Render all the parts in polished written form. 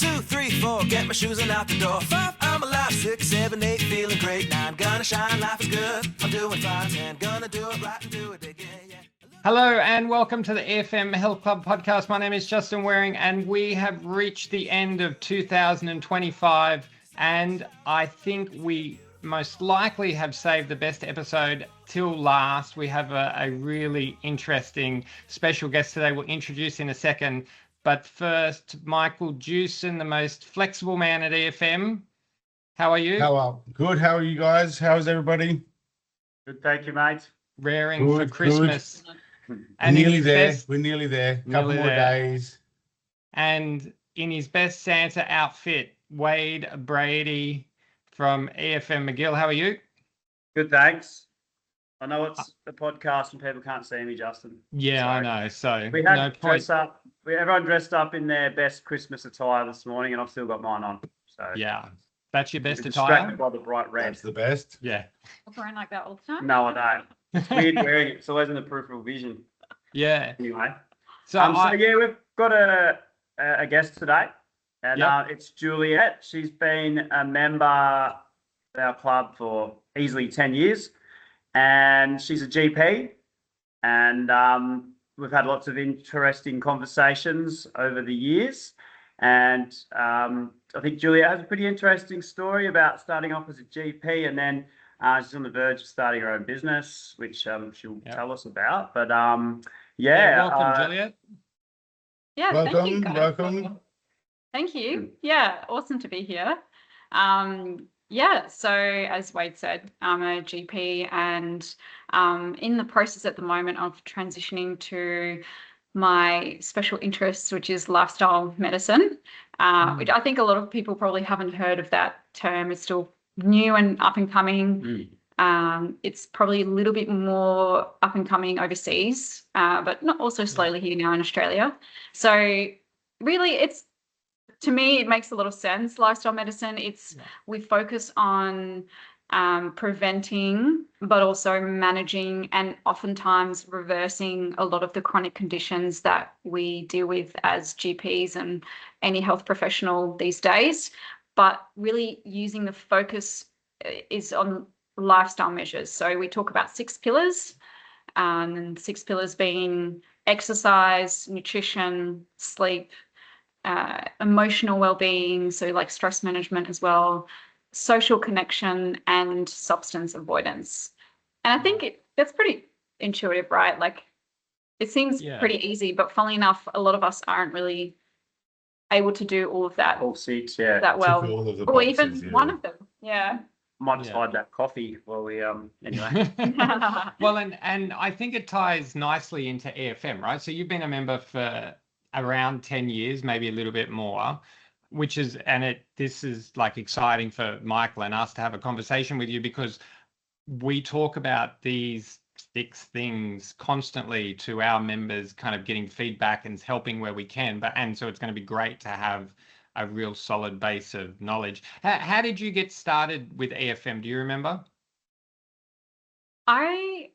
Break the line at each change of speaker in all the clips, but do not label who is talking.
2, 3, 4, get my shoes and out the door. 5, I'm alive. 6, 7, 8, feeling great. 9, gonna shine, life is good. I'm doing fine. 10, gonna do it right and do it again. Yeah.
Hello and welcome to the EFM Health Club Podcast. My name is Justin Waring and we have reached the end of 2025 and I think we most likely have saved the best episode till last. We have a really interesting special guest today we'll introduce in a second. But first, Michael Jewson, the most flexible man at EFM. How are you?
Good. How are you guys? How's everybody?
Good, thank you, mate.
Raring
Good,
for Christmas.
And nearly there. We're nearly there. Couple more days.
And in his best Santa outfit, Wade Brady from EFM McGill. How are you?
Good, thanks. I know it's a podcast and people can't see me, Justin.
Yeah,
Sorry.
I know. So
we had
no point.
Everyone dressed up in their best Christmas attire this morning, and I've still got mine on. So
yeah, that's your best attire.
Distracted by the bright red.
That's the best.
Yeah.
I'm wearing like that all the time.
No, I don't. It's weird wearing it. It's always in the peripheral vision.
Yeah.
Anyway,
So,
yeah, we've got a guest today, and
Yep.
It's Juliette. She's been a member of our club for easily 10 years, and she's a GP, and we've had lots of interesting conversations over the years, and I think Juliette has a pretty interesting story about starting off as a GP, and then she's on the verge of starting her own business, which she'll tell us about. But
welcome, Juliette.
Yeah,
Welcome,
thank you, guys.
welcome.
Thank you. Yeah, awesome to be here. So as Wade said, I'm a GP and in the process at the moment of transitioning to my special interests, which is lifestyle medicine, which I think a lot of people probably haven't heard of that term. It's still new and up and coming. It's probably a little bit more up and coming overseas, but not also slowly here now in Australia. So really to me, it makes a lot of sense. Lifestyle medicine, we focus on preventing, but also managing and oftentimes reversing a lot of the chronic conditions that we deal with as GPs and any health professional these days. But really using the focus is on lifestyle measures. So we talk about 6 pillars, and 6 pillars being exercise, nutrition, sleep, emotional well-being, so like stress management as well, social connection, and substance avoidance. And I think that's pretty intuitive, right? Like it seems pretty easy, but funnily enough, a lot of us aren't really able to do all of that.
All 6, yeah.
That well,
All of the
or
boxes,
even
yeah.
one of them. Yeah.
Might just hide that coffee while we anyway.
Well, and I think it ties nicely into EFM, right? So you've been a member for around 10 years, maybe a little bit more, this is like exciting for Michael and us to have a conversation with you because we talk about these 6 things constantly to our members, kind of getting feedback and helping where we can. And so it's going to be great to have a real solid base of knowledge. How did you get started with EFM? Do you remember?
I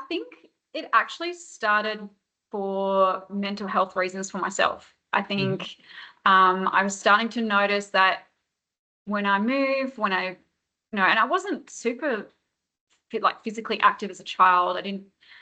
think it actually started for mental health reasons for myself. I think I was starting to notice that when I move, and I wasn't super physically active as a child.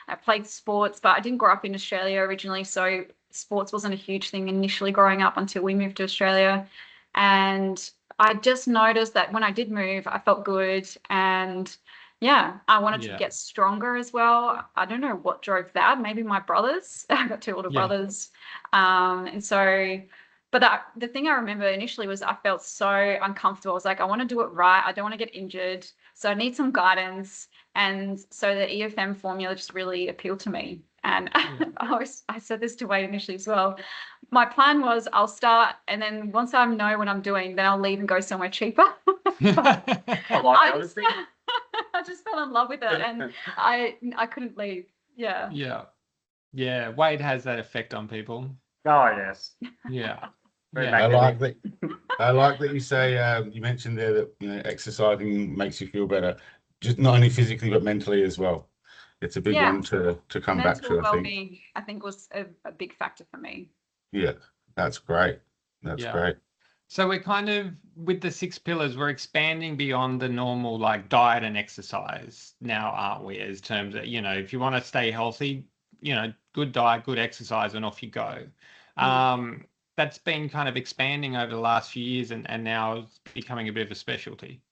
I played sports, but I didn't grow up in Australia originally, so sports wasn't a huge thing initially growing up until we moved to Australia. And I just noticed that when I did move, I felt good, and I wanted to get stronger as well. I don't know what drove that. Maybe my brothers. I got 2 older brothers. And so, but the thing I remember initially was I felt so uncomfortable. I was like, I want to do it right. I don't want to get injured. So I need some guidance. And so the EFM formula just really appealed to me. And I said this to Wade initially as well. My plan was I'll start, and then once I know what I'm doing, then I'll leave and go somewhere cheaper. I just fell in love with it, and I couldn't leave.
Yeah. Wade has that effect on people.
Oh yes.
Yeah.
I like that. I like that you say you mentioned there that exercising makes you feel better, just not only physically but mentally as well. It's a big one to come back to.
I think was a big factor for me.
Yeah, that's great. That's great.
So we're kind of, with the 6 pillars, we're expanding beyond the normal like diet and exercise now, aren't we? As terms of, if you want to stay healthy, good diet, good exercise, and off you go. That's been kind of expanding over the last few years, and now it's becoming a bit of a specialty.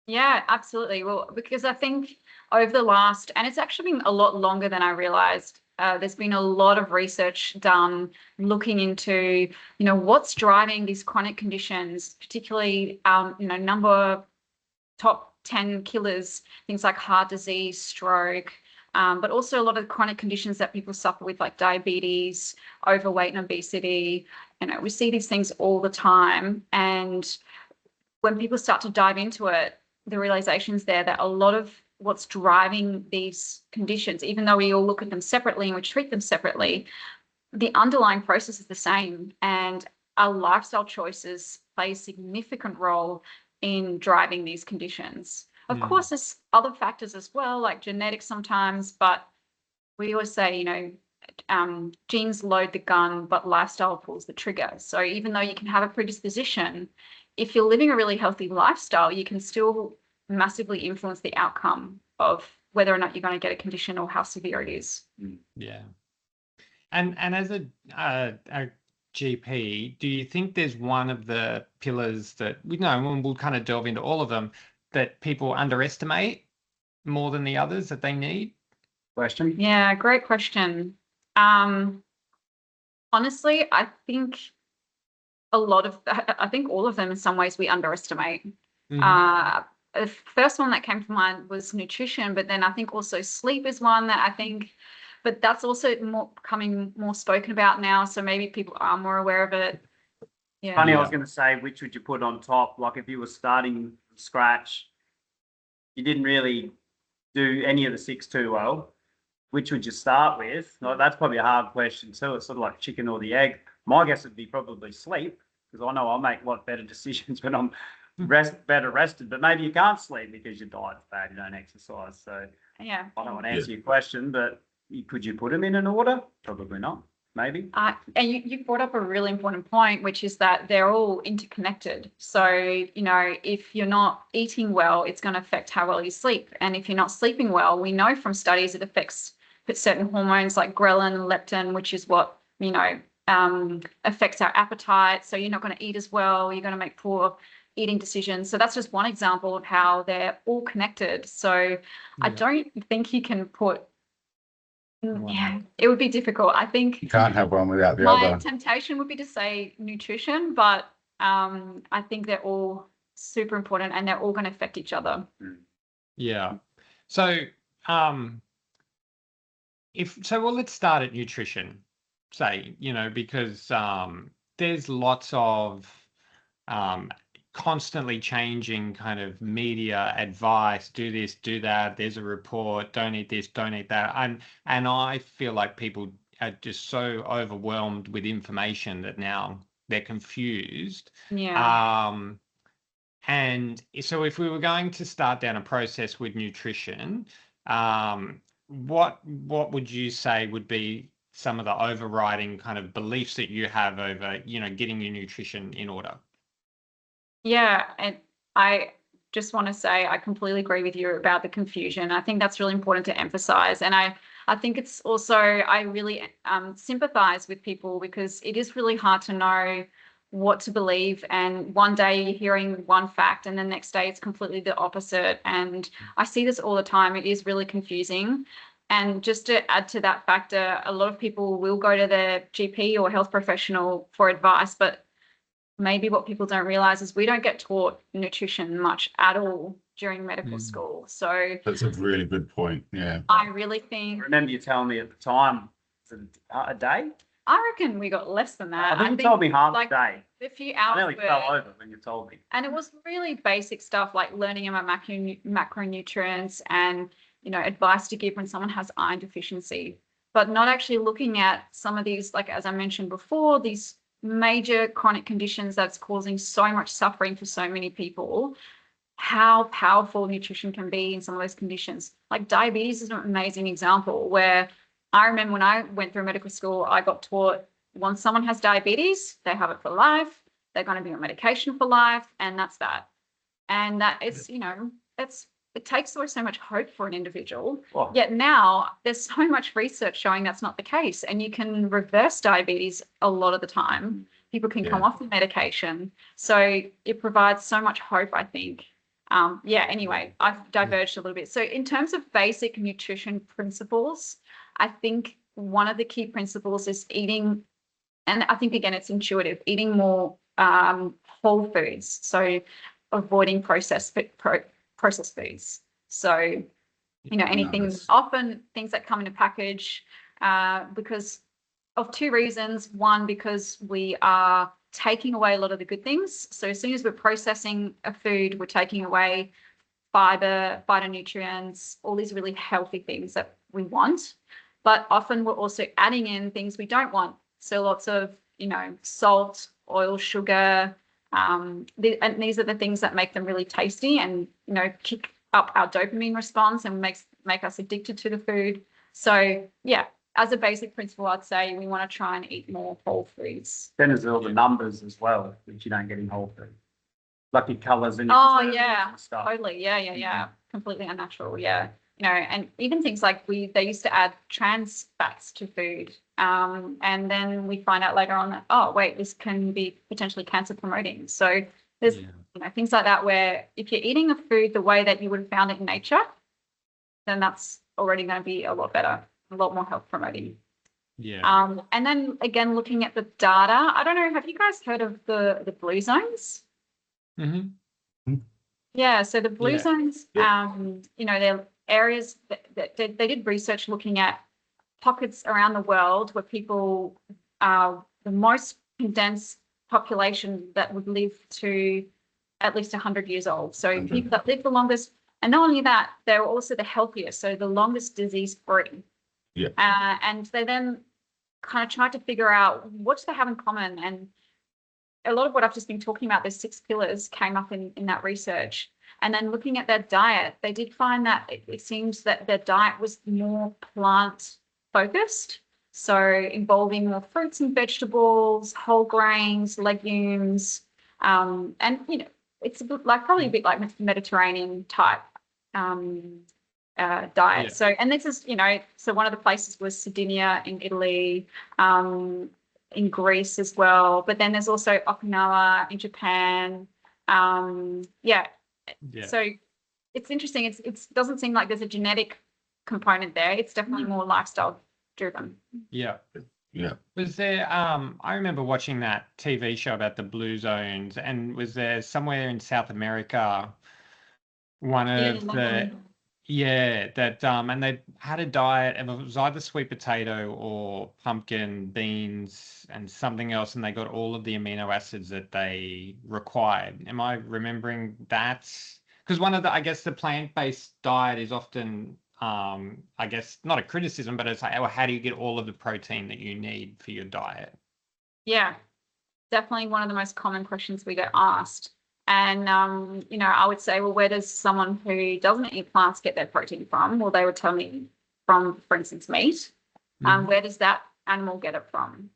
Yeah, absolutely. Well, because I think over the last, and it's actually been a lot longer than I realized, there's been a lot of research done looking into, what's driving these chronic conditions, particularly, number top 10 killers, things like heart disease, stroke, but also a lot of chronic conditions that people suffer with, like diabetes, overweight and obesity. We see these things all the time. And when people start to dive into it, the realizations there that a lot of what's driving these conditions, even though we all look at them separately and we treat them separately, the underlying process is the same. And our lifestyle choices play a significant role in driving these conditions. Of course, there's other factors as well, like genetics sometimes, but we always say, genes load the gun, but lifestyle pulls the trigger. So even though you can have a predisposition, if you're living a really healthy lifestyle, you can still massively influence the outcome of whether or not you're going to get a condition or how severe it is.
Yeah. And as a GP, do you think there's one of the pillars that and we'll kind of delve into all of them, that people underestimate more than the others that they need?
Question?
Yeah, great question. Honestly, I think all of them in some ways we underestimate. The first one that came to mind was nutrition, but then I think also sleep is one that I think, but that's also becoming more spoken about now. So maybe people are more aware of it. Yeah.
Funny, I was going to say, which would you put on top? Like if you were starting from scratch, you didn't really do any of the 6 too well, which would you start with? Like, that's probably a hard question too. It's sort of like chicken or the egg. My guess would be probably sleep, because I know I'll make a lot better decisions when I'm better rested, but maybe you can't sleep because your diet's bad, you don't exercise. So
Yeah.
I don't want to answer your question, but could you put them in an order? Probably not. Maybe.
And you brought up a really important point, which is that they're all interconnected. So, if you're not eating well, it's going to affect how well you sleep. And if you're not sleeping well, we know from studies it affects certain hormones like ghrelin and leptin, which is what, affects our appetite. So you're not going to eat as well. You're going to make poor eating decisions. So that's just one example of how they're all connected. So I don't think you can put, it would be difficult. I think
You can't have one without the
my
other.
temptation would be to say nutrition, but I think they're all super important and they're all going to affect each other.
Yeah. So let's start at nutrition, say, because there's lots of constantly changing kind of media advice, do this, do that, there's a report, don't eat this, don't eat that. And I feel like people are just so overwhelmed with information that now they're confused.
Yeah.
And so if we were going to start down a process with nutrition, what would you say would be some of the overriding kind of beliefs that you have over, getting your nutrition in order?
Yeah, and I just want to say I completely agree with you about the confusion. I think that's really important to emphasize. And I think it's also, I really sympathize with people because it is really hard to know what to believe. And one day you're hearing one fact and the next day it's completely the opposite. And I see this all the time. It is really confusing. And just to add to that factor, a lot of people will go to their GP or health professional for advice, but maybe what people don't realize is we don't get taught nutrition much at all during medical school. So
That's a really good point. Yeah.
I really think.
I remember you telling me at the time, a day?
I reckon we got less than that.
I think you told me half a day.
A few
I
hours.
nearly fell over when you told me.
And it was really basic stuff like learning about macronutrients and, advice to give when someone has iron deficiency, but not actually looking at some of these, like, as I mentioned before, these major chronic conditions that's causing so much suffering for so many people, how powerful nutrition can be in some of those conditions. Like diabetes is an amazing example where I remember when I went through medical school, I got taught once someone has diabetes, they have it for life. they're going to be on medication for life, and that's that. And that is, it takes away so much hope for an individual.
Oh.
Yet now there's so much research showing that's not the case, and you can reverse diabetes a lot of the time. People can come off the medication, so it provides so much hope, I think. Anyway, I've diverged a little bit. So in terms of basic nutrition principles, I think one of the key principles is eating, and I think again it's intuitive, eating more whole foods. So avoiding processed foods. So, anything, often things that come in a package, because of two reasons. One, because we are taking away a lot of the good things. So as soon as we're processing a food, we're taking away fiber, phytonutrients, all these really healthy things that we want. But often we're also adding in things we don't want. So lots of, salt, oil, sugar, and these are the things that make them really tasty and, kick up our dopamine response and make us addicted to the food. So, as a basic principle, I'd say we want to try and eat more whole foods.
Then there's all the numbers as well, which you don't get in whole food. Lucky colours and stuff.
Totally. Yeah. Completely unnatural. Yeah. And even things like they used to add trans fats to food. And then we find out later on that, oh, wait, this can be potentially cancer promoting. So there's things like that where if you're eating a food the way that you would have found it in nature, then that's already going to be a lot better, a lot more health promoting.
Yeah.
And then again, looking at the data, I don't know, have you guys heard of the blue zones?
Mm-hmm.
Yeah, so the blue zones, they're areas that they did research looking at pockets around the world where people are the most condensed population that would live to at least 100 years old. So people that live the longest, and not only that, they're also the healthiest, so the longest disease-free.
Yeah.
And they then kind of tried to figure out what do they have in common. And a lot of what I've just been talking about, those 6 pillars, came up in that research. And then looking at their diet, they did find that it seems that their diet was more plant-focused, so involving more fruits and vegetables, whole grains, legumes, and it's probably a bit like Mediterranean type diet.
Yeah.
So, and this is so one of the places was Sardinia in Italy, in Greece as well. But then there's also Okinawa in Japan. So it's interesting. It doesn't seem like there's a genetic component there. It's definitely more lifestyle driven.
Yeah.
Yeah.
Was there, I remember watching that TV show about the blue zones, and was there somewhere in South America, one of and they had a diet, and it was either sweet potato or pumpkin, beans, and something else, and they got all of the amino acids that they required. Am I remembering that? Because one of I guess the plant-based diet is often, I guess, not a criticism, but it's like, well, how do you get all of the protein that you need for your diet?
Yeah, definitely one of the most common questions we get asked. And, I would say, well, where does someone who doesn't eat plants get their protein from? Well, they would tell me from, for instance, meat. Where does that animal get it from?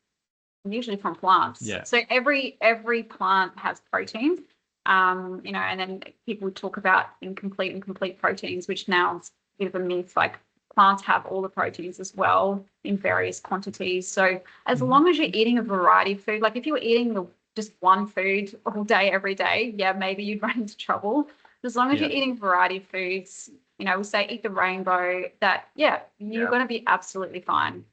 Usually from plants.
Yeah.
So every plant has protein, and then people talk about incomplete and complete proteins, which now is a bit of a myth. Like plants have all the proteins as well in various quantities. So as long as you're eating a variety of food, like if you were eating just one food all day, every day, maybe you'd run into trouble. But as long as you're eating a variety of foods, we say eat the rainbow, that, you're going to be absolutely fine.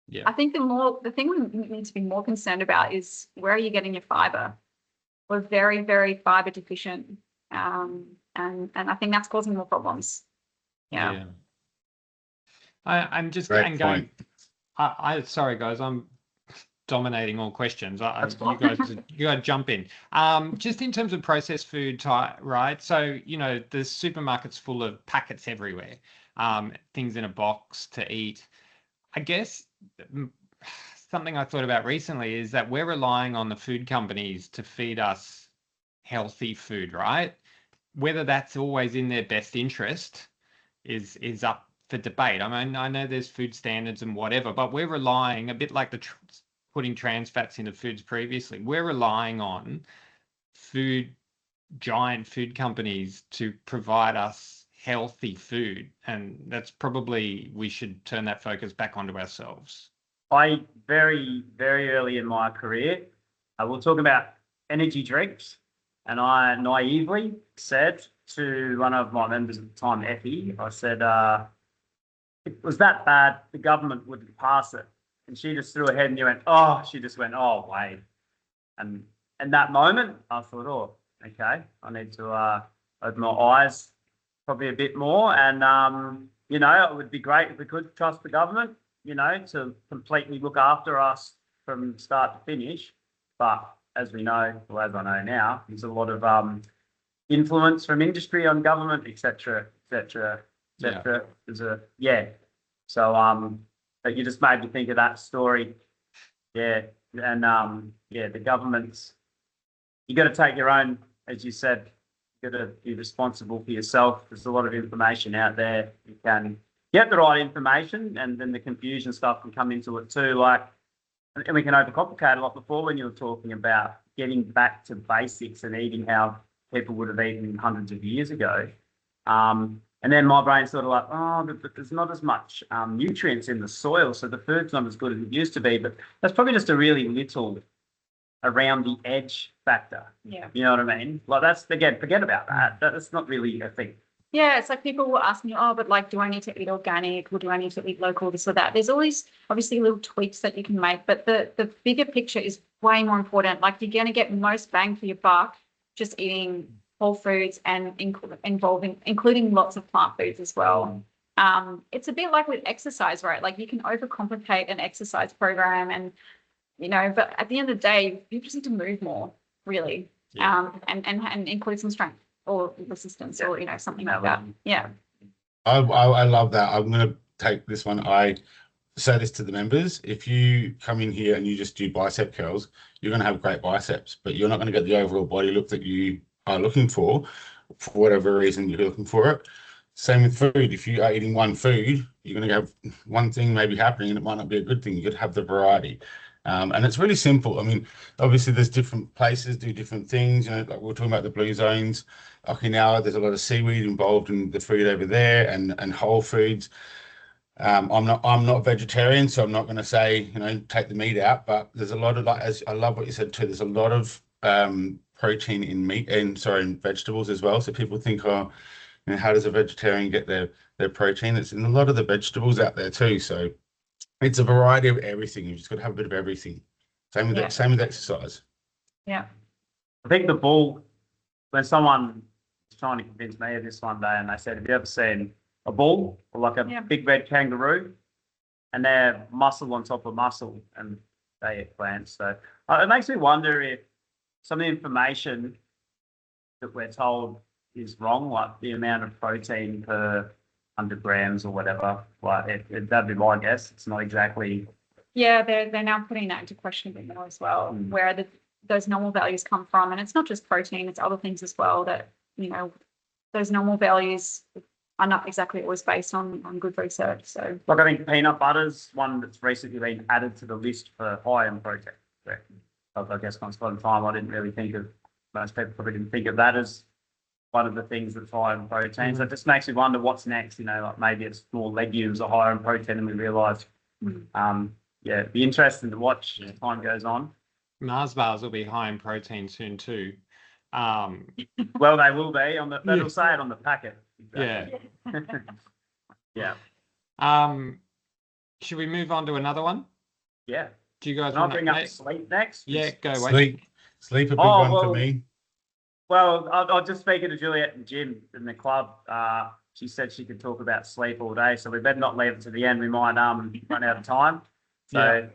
Yeah.
I think the thing we need to be more concerned about is where are you getting your fiber? We're very, very fiber deficient. And I think that's causing more problems. Yeah.
I'm just
Great
going, sorry guys, I'm dominating all questions. You guys jump in. Just in terms of processed food, right? So, the supermarket's full of packets everywhere, things in a box to eat. I guess something I thought about recently is that we're relying on the food companies to feed us healthy food, right? Whether that's always in their best interest is up for debate. I mean, I know there's food standards and whatever, but we're relying a bit like the putting trans fats into foods previously. We're relying on giant food companies to provide us healthy food, and that's probably, we should turn that focus back onto ourselves.
I very, very early in my career, we'll talk about energy drinks, and I naively said to one of my members at the time, Effie, I said, it was that bad, the government wouldn't pass it. And she just threw her head and she just went, oh, wait. And in that moment, I thought, oh, okay, I need to open my eyes probably a bit more. And, it would be great if we could trust the government, to completely look after us from start to finish. But as we know, or as I know now, there's a lot of influence from industry on government, et cetera, et cetera, et cetera. So, but you just made me think of that story. Yeah. And, the government's, you got to take your own, as you said, you got to be responsible for yourself. There's a lot of information out there. You can get the right information, and then the confusion stuff can come into it too. And we can overcomplicate a lot before, when you were talking about getting back to basics and eating how people would have eaten hundreds of years ago. And then my brain's sort of like, but there's not as much nutrients in the soil, so the food's not as good as it used to be. But that's probably just a really little around the edge factor.
Yeah.
You know what I mean? Like, that's, again, forget about that. That's not really a thing.
Yeah, it's like people will ask me, but like, do I need to eat organic, or do I need to eat local, this or that? There's always obviously little tweaks that you can make, but the bigger picture is way more important. Like, you're going to get most bang for your buck just eating whole foods and including lots of plant foods as well. It's a bit like with exercise, right? Like, you can overcomplicate an exercise program, and but at the end of the day, you just need to move more, really, and include some strength or resistance, or something like that. Yeah.
I love that. I'm going to take this one. I say this to the members: if you come in here and you just do bicep curls, you're going to have great biceps, but you're not going to get the overall body look that you are looking for whatever reason you're looking for it. Same with food. If you are eating one food, you're going to have one thing maybe happening, and it might not be a good thing. You got to have the variety. And it's really simple. I mean, obviously there's different places do different things, like we we're talking about the blue zones. Okinawa, there's a lot of seaweed involved in the food over there, and whole foods. I'm not vegetarian, so I'm not going to say, take the meat out, but there's a lot of, as I love what you said too, there's a lot of protein in meat in vegetables as well. So people think, how does a vegetarian get their protein? It's in a lot of the vegetables out there too. So it's a variety of everything. You just got to have a bit of everything. Same with exercise.
Yeah.
I think the bull, when someone was trying to convince me of this one day, and they said, have you ever seen a bull, or like a big red kangaroo, and they're muscle on top of muscle, and they eat plants? So it makes me wonder if some of the information that we're told is wrong, like the amount of protein per 100 grams or whatever. Like, that'd be my guess. It's not exactly.
Yeah, they're now putting that into question a bit more as well, where those normal values come from. And it's not just protein, it's other things as well that, those normal values are not exactly always based on good research. So,
like, I think peanut butter's one that's recently been added to the list for high in protein. I guess once upon a time, I didn't really think of, most people probably didn't think of that as one of the things that's high in protein. So it just makes me wonder what's next, like maybe it's more legumes are higher in protein than we realise. It'd be interesting to watch as time goes on.
Mars bars will be high in protein soon too.
Well, they will be that'll say it on the packet. Exactly.
Yeah. Should we move on to another one?
Yeah.
Do you guys
want
to
bring up sleep next?
Yeah, go away. Sleep a big one for me.
Well, I'll just speaking to Juliette and Jim in the club. She said she could talk about sleep all day, so we better not leave it to the end. We might run out of time. So,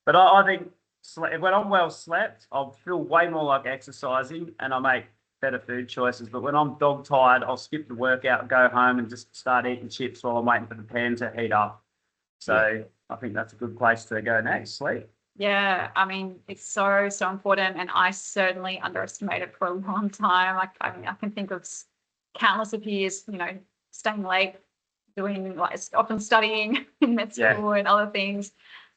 but I think when I'm well slept, I'll feel way more like exercising, and I make better food choices. But when I'm dog tired, I'll skip the workout, go home, and just start eating chips while I'm waiting for the pan to heat up. So I think that's a good place to go next. Sleep.
Yeah, I mean, it's so important, and I certainly underestimated it for a long time. I can think of countless of years, staying late, doing often studying in med school and other things.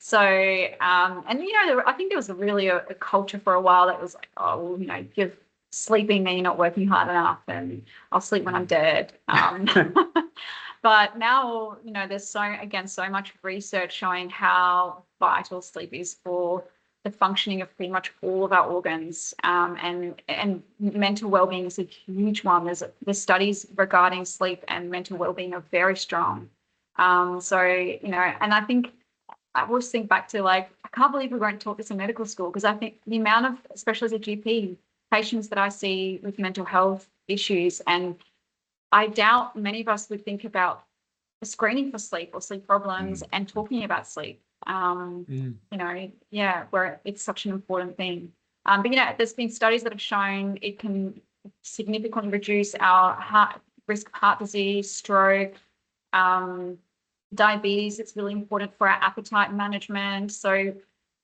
So, and I think there was really a culture for a while that was like, oh, well, if you're sleeping, then you're not working hard enough, and I'll sleep when I'm dead. But now, there's so much research showing how vital sleep is for the functioning of pretty much all of our organs, and mental well-being is a huge one. There's studies regarding sleep and mental well-being are very strong. So, and I think I always think back to I can't believe we weren't taught this in medical school, because I think the amount of, especially as a GP, patients that I see with mental health issues, and I doubt many of us would think about screening for sleep or sleep problems and talking about sleep. Where it's such an important thing. But there's been studies that have shown it can significantly reduce our risk of heart disease, stroke, diabetes. It's really important for our appetite management. So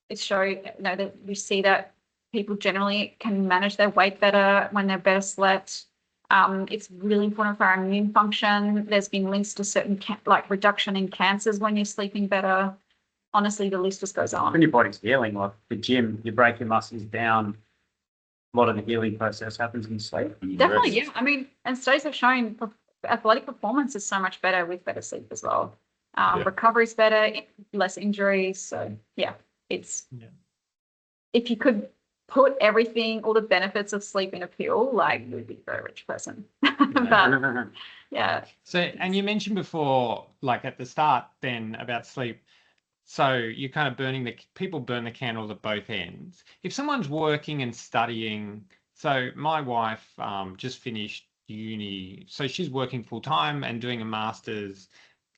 it shows that we see that people generally can manage their weight better when they're better slept. It's really important for our immune function. There's been links to certain reduction in cancers when you're sleeping better. Honestly, the list just goes on.
When your body's healing, like the gym, you break your muscles down. A lot of the healing process happens in sleep.
Definitely, yeah. I mean, and studies have shown athletic performance is so much better with better sleep as well. Recovery's better, less injuries. So if you could put everything, all the benefits of sleep in a pill, you'd be a very rich person. But
So, and you mentioned before, at the start then, about sleep. So you're kind of people burn the candles at both ends. If someone's working and studying, so my wife just finished uni, so she's working full time and doing a master's,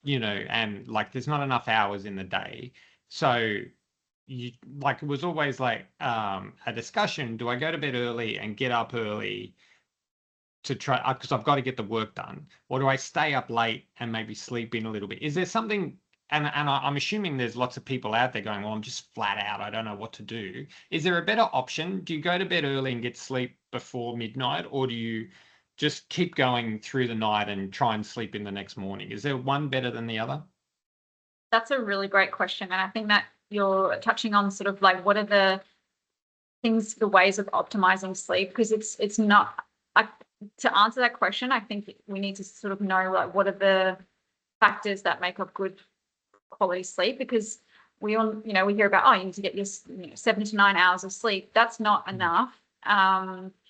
and there's not enough hours in the day. So it was always a discussion, do I go to bed early and get up early to try, because I've got to get the work done, or do I stay up late and maybe sleep in a little bit? Is there something, and I'm assuming there's lots of people out there going, well, I'm just flat out, I don't know what to do. Is there a better option? Do you go to bed early and get sleep before midnight, or do you just keep going through the night and try and sleep in the next morning? Is there one better than the other?
That's a really great question. And I think that you're touching on sort of what are the things, the ways of optimizing sleep, because it's not, to answer that question, I think we need to sort of know what are the factors that make up good quality sleep, because we all, we hear about, you need to get your 7 to 9 hours of sleep. That's not enough.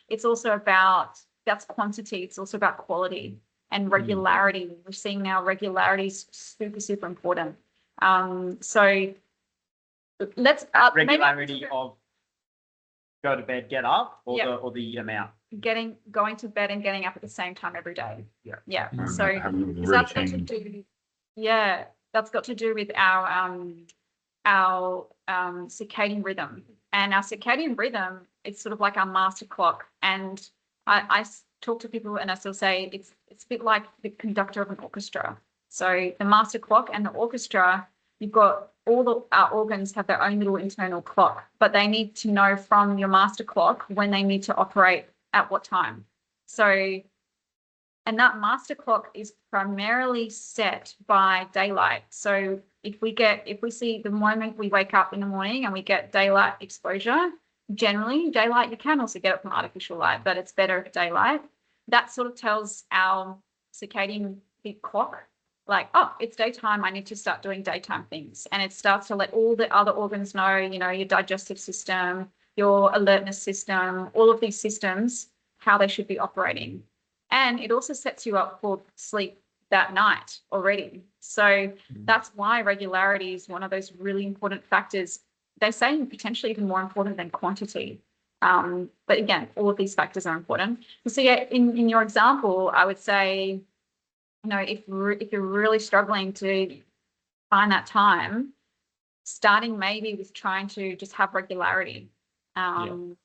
It's also about, that's quantity. It's also about quality and regularity. We're seeing now regularity is super, super important. So let's
regularity of go to bed, get up, or the amount.
Going to bed and getting up at the same time every day. Yeah. So that's got to do with our circadian rhythm. And our circadian rhythm, it's sort of like our master clock. And I talk to people and I still say it's a bit like the conductor of an orchestra. So the master clock and the orchestra, you've got our organs have their own little internal clock, but they need to know from your master clock when they need to operate at what time. So, and that master clock is primarily set by daylight. So if we see the moment we wake up in the morning and we get daylight exposure, generally daylight, you can also get it from artificial light, but it's better at daylight. That sort of tells our circadian clock, it's daytime, I need to start doing daytime things. And it starts to let all the other organs know, your digestive system, your alertness system, all of these systems, how they should be operating. And it also sets you up for sleep that night already. So that's why regularity is one of those really important factors. They say potentially even more important than quantity. But again, all of these factors are important. So in your example, I would say, if you're really struggling to find that time, starting maybe with trying to just have regularity, and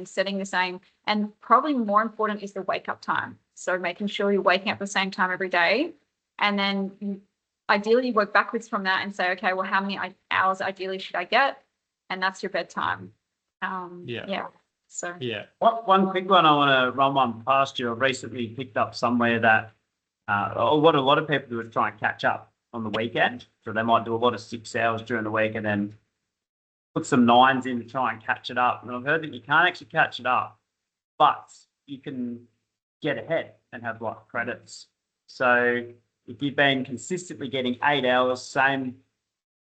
setting the same, and probably more important is the wake up time. So making sure you're waking up at the same time every day, and then ideally you work backwards from that and say, okay, well, how many hours ideally should I get? And that's your bedtime. So
one quick one, I want to run one past you. I recently picked up somewhere that what a lot of people do is try and catch up. on the weekend. So they might do a lot of 6 hours during the week and then put some 9s in to try and catch it up. And I've heard that you can't actually catch it up, but you can get ahead and have like credits. So if you've been consistently getting 8 hours, same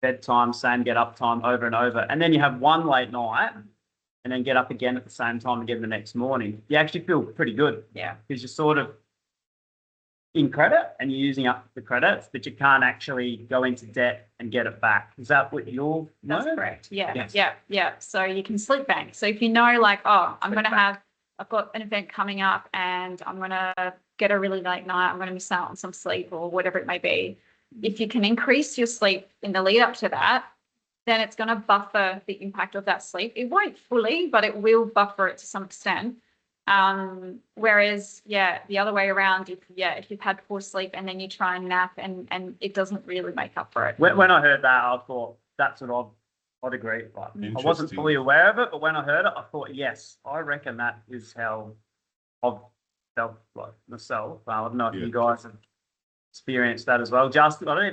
bedtime, same get up time over and over, and then you have one late night and then get up again at the same time again the next morning, you actually feel pretty good.
Yeah.
Because you're sort of in credit and you're using up the credits, but you can't actually go into debt and get it back. Is that what you're?
That's correct. Yeah.
Yes.
Yeah. So you can sleep bank. So if you know, like, oh, I've got an event coming up and I'm going to get a really late night, I'm going to miss out on some sleep or whatever it may be. If you can increase your sleep in the lead up to that, then it's going to buffer the impact of that sleep. It won't fully, but it will buffer it to some extent. Whereas, the other way around, if you've had poor sleep and then you try and nap and it doesn't really make up for it.
When I heard that, I thought that's what I'd agree. But I wasn't fully aware of it, but when I heard it, I thought, yes, I reckon that is how I've felt like myself. I don't know if you guys have experienced that as well. Justin, I don't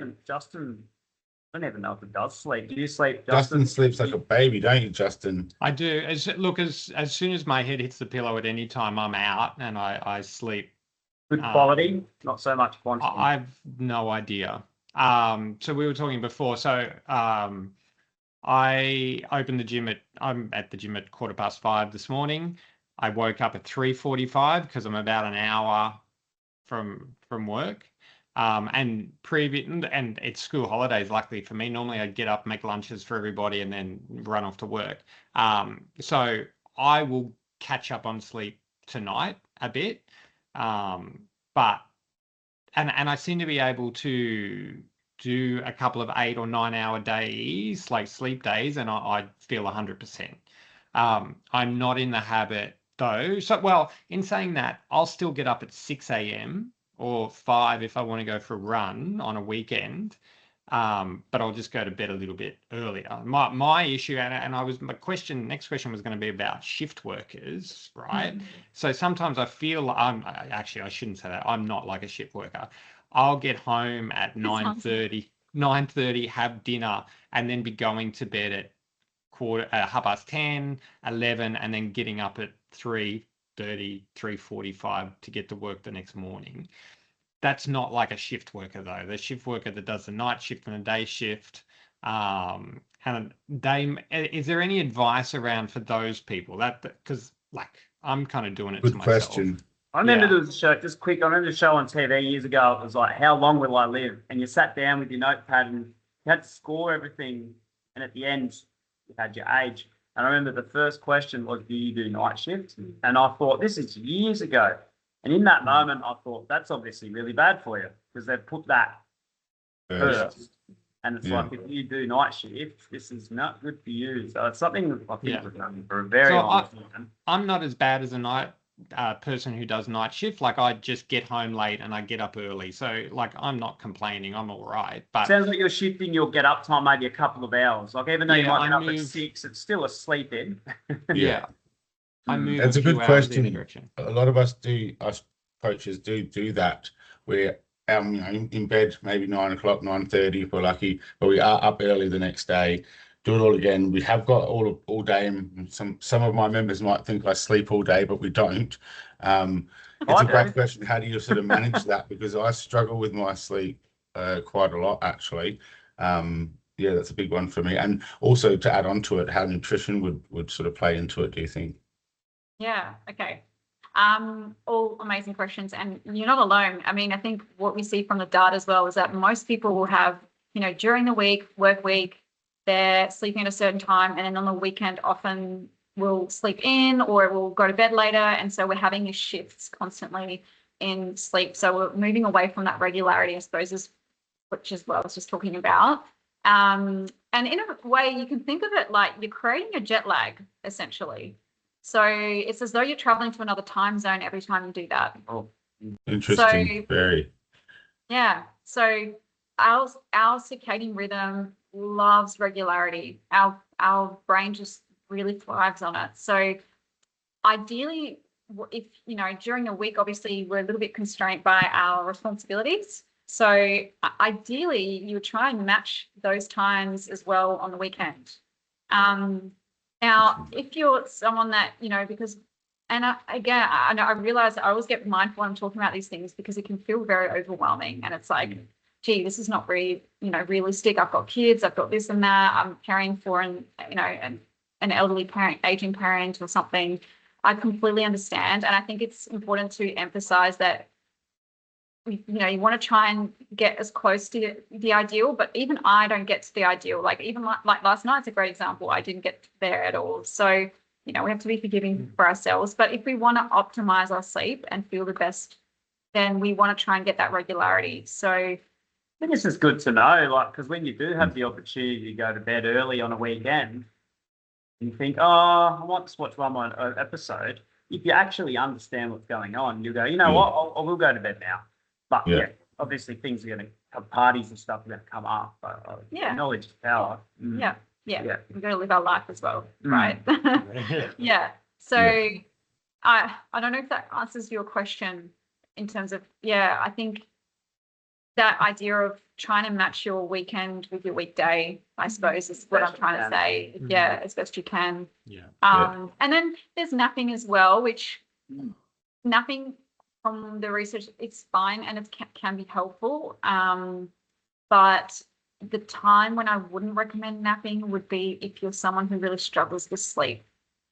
even know if it does sleep. Do you sleep, Justin?
Justin sleeps like a baby, don't you, Justin?
I do. As soon as my head hits the pillow at any time, I'm out and I sleep.
Good quality, not so much quantity.
I've no idea. So we were talking before. So I opened the gym I'm at the gym at 5:15 this morning. I woke up at 3:45 because I'm about an hour from work. And it's school holidays, luckily for me. Normally I'd get up, make lunches for everybody and then run off to work. So I will catch up on sleep tonight a bit. But I seem to be able to do a couple of 8 or 9 hour days, like sleep days, and I feel 100%. I'm not in the habit though. So, well, in saying that, I'll still get up at 6 a.m. or 5 if I want to go for a run on a weekend, but I'll just go to bed a little bit earlier. My issue, and next question was going to be about shift workers, right? So sometimes I feel I shouldn't say that. I'm not like a shift worker. I'll get home at 9:30, have dinner, and then be going to bed at 10:30, 11, and then getting up at 3:30, 3:45 to get to work the next morning. That's not like a shift worker though. The shift worker that does the night shift and the day shift. Is there any advice around for those people? Because like I'm kind of doing it
Good
to myself.
question.
I remember there was a show, just quick, I remember a show on TV years ago. It was like, How Long Will I Live? And you sat down with your notepad and you had to score everything. And at the end, you had your age. And I remember the first question was, do you do night shift? And I thought, this is years ago. And in that moment, I thought, that's obviously really bad for you because they've put that first. And it's like, if you do night shift, this is not good for you. So it's something that I think we've done for a very long time.
I'm not as bad as a night person who does night shift. Like I just get home late and I get up early. So like I'm not complaining. I'm all right. But
sounds like you're shifting your get up time maybe a couple of hours. Like even though you might get up at 6, it's still a sleep in.
I move.
That's a good question.
A
lot of us coaches do that. We're in bed maybe 9 o'clock, 9:30 if we're lucky, but we are up early the next day. Do it all again. We have got all day, and some of my members might think I sleep all day, but we don't. It's a great question. How do you sort of manage that? Because I struggle with my sleep quite a lot, actually. That's a big one for me. And also to add on to it, how nutrition would sort of play into it, do you think?
Yeah, okay. All amazing questions, and you're not alone. I mean, I think what we see from the data as well is that most people will have, during the work week, they're sleeping at a certain time, and then on the weekend often will sleep in or will go to bed later, and so we're having these shifts constantly in sleep. So we're moving away from that regularity, I suppose, which is what I was just talking about. And in a way, you can think of it like you're creating a jet lag, essentially. So it's as though you're traveling to another time zone every time you do that.
Oh, interesting. Very.
Yeah. So our circadian rhythm loves regularity. Our brain just really thrives on it. So ideally, if during the week, obviously we're a little bit constrained by our responsibilities. So ideally, you would try and match those times as well on the weekend. Now, if you're someone that, because, and again, I realize I always get mindful when I'm talking about these things because it can feel very overwhelming. And it's like, gee, this is not really, realistic. I've got kids, I've got this and that. I'm caring for an elderly parent, aging parent or something. I completely understand. And I think it's important to emphasize that you want to try and get as close to the ideal, but even I don't get to the ideal. Like even like last night's a great example. I didn't get there at all. So, we have to be forgiving for ourselves. But if we want to optimize our sleep and feel the best, then we want to try and get that regularity. So
I think this is good to know, like, because when you do have the opportunity to go to bed early on a weekend, you think, I want to watch one more episode. If you actually understand what's going on, you go, what, I will go to bed now. But obviously things are going to have parties and stuff are going to come up. But knowledge is power.
Yeah. We've got to live our life as well, right? So I don't know if that answers your question in terms of, I think that idea of trying to match your weekend with your weekday, I suppose, is what I'm trying to say. Yeah, as best you can. And then there's napping as well, which napping from the research, it's fine and it can be helpful. But the time when I wouldn't recommend napping would be if you're someone who really struggles with sleep.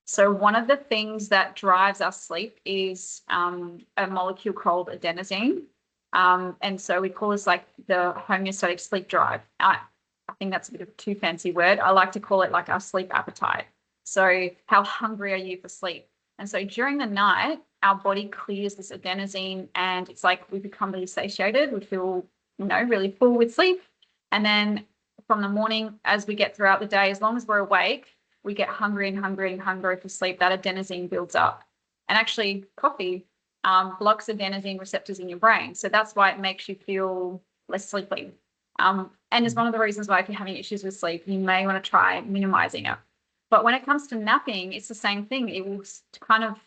So one of the things that drives our sleep is a molecule called adenosine. And so we call this like the homeostatic sleep drive. I think that's a bit of a too fancy word. I like to call it like our sleep appetite. So how hungry are you for sleep? And so during the night, our body clears this adenosine and it's like we become really satiated. We feel, really full with sleep. And then from the morning, as we get throughout the day, as long as we're awake, we get hungry and hungry and hungry for sleep. That adenosine builds up. And actually, coffee blocks adenosine receptors in your brain. So that's why it makes you feel less sleepy. And it's one of the reasons why if you're having issues with sleep, you may want to try minimizing it. But when it comes to napping, it's the same thing. It will kind of,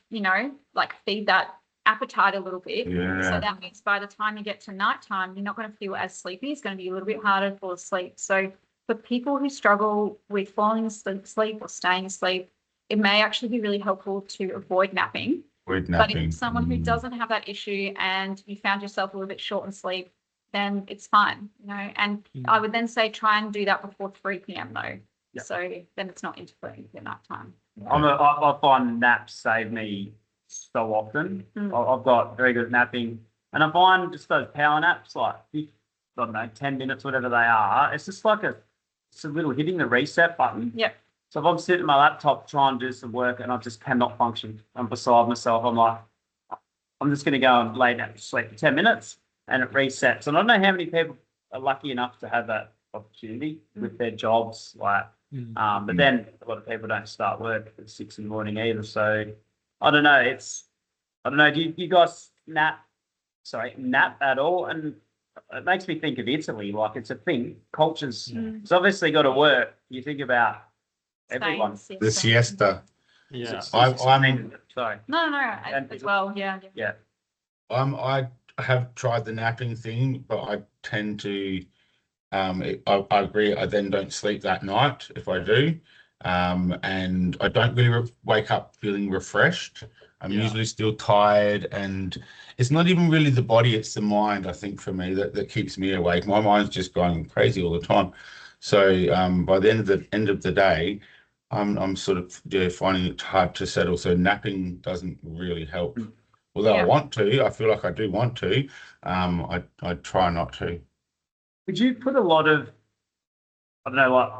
like feed that appetite a little bit. So that means by the time you get to nighttime, you're not going to feel as sleepy. It's going to be a little bit harder to fall asleep. So for people who struggle with falling asleep or staying asleep, it may actually be really helpful to avoid napping. But if someone who doesn't have that issue and you found yourself a little bit short in sleep, then it's fine, And I would then say try and do that before 3 p.m. though. So then it's not interfering with your nighttime.
I find naps save me so often. I've got very good napping, and I find just those power naps, like I don't know, 10 minutes, whatever they are. It's just like it's a little hitting the reset button. So if I'm sitting at my laptop trying to do some work and I just cannot function, I'm beside myself. I'm like, I'm just going to go and lay down to sleep for 10 minutes, and it resets. And I don't know how many people are lucky enough to have that opportunity with their jobs, but then a lot of people don't start work at 6 in the morning either. So I don't know. Do you guys nap at all? And it makes me think of Italy. Like it's a thing. Cultures. It's obviously got to work. You think about everyone.
The siesta.
Sorry.
No. As well. Yeah.
I have tried the napping thing, but I tend to. I agree. I then don't sleep that night if I do, and I don't really wake up feeling refreshed. I'm usually still tired, and it's not even really the body; it's the mind. I think for me that keeps me awake. My mind's just going crazy all the time. So by the end of the day, I'm sort of finding it hard to settle. So napping doesn't really help. Although I want to, I feel like I do want to. I try not to.
Would you put a lot of, I don't know, like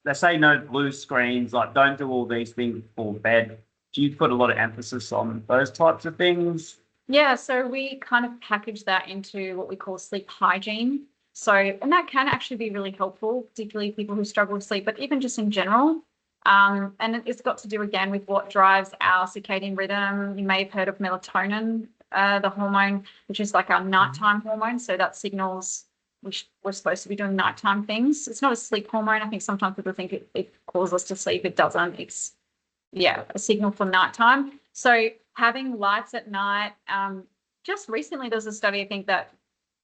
they say no blue screens, like don't do all these things before bed. Do you put a lot of emphasis on those types of things?
Yeah, so we kind of package that into what we call sleep hygiene. So, and that can actually be really helpful, particularly people who struggle with sleep, but even just in general. And it's got to do again with what drives our circadian rhythm. You may have heard of melatonin, the hormone, which is like our nighttime hormone. So that signals we're supposed to be doing nighttime things. It's not a sleep hormone. I think sometimes people think it calls us to sleep. It doesn't. It's a signal for nighttime. So having lights at night. Just recently, there was a study I think that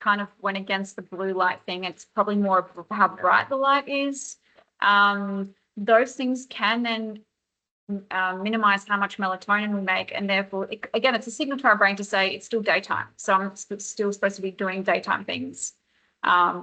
kind of went against the blue light thing. It's probably more of how bright the light is. Those things can then minimize how much melatonin we make, and therefore, again, it's a signal to our brain to say it's still daytime. So I'm still supposed to be doing daytime things.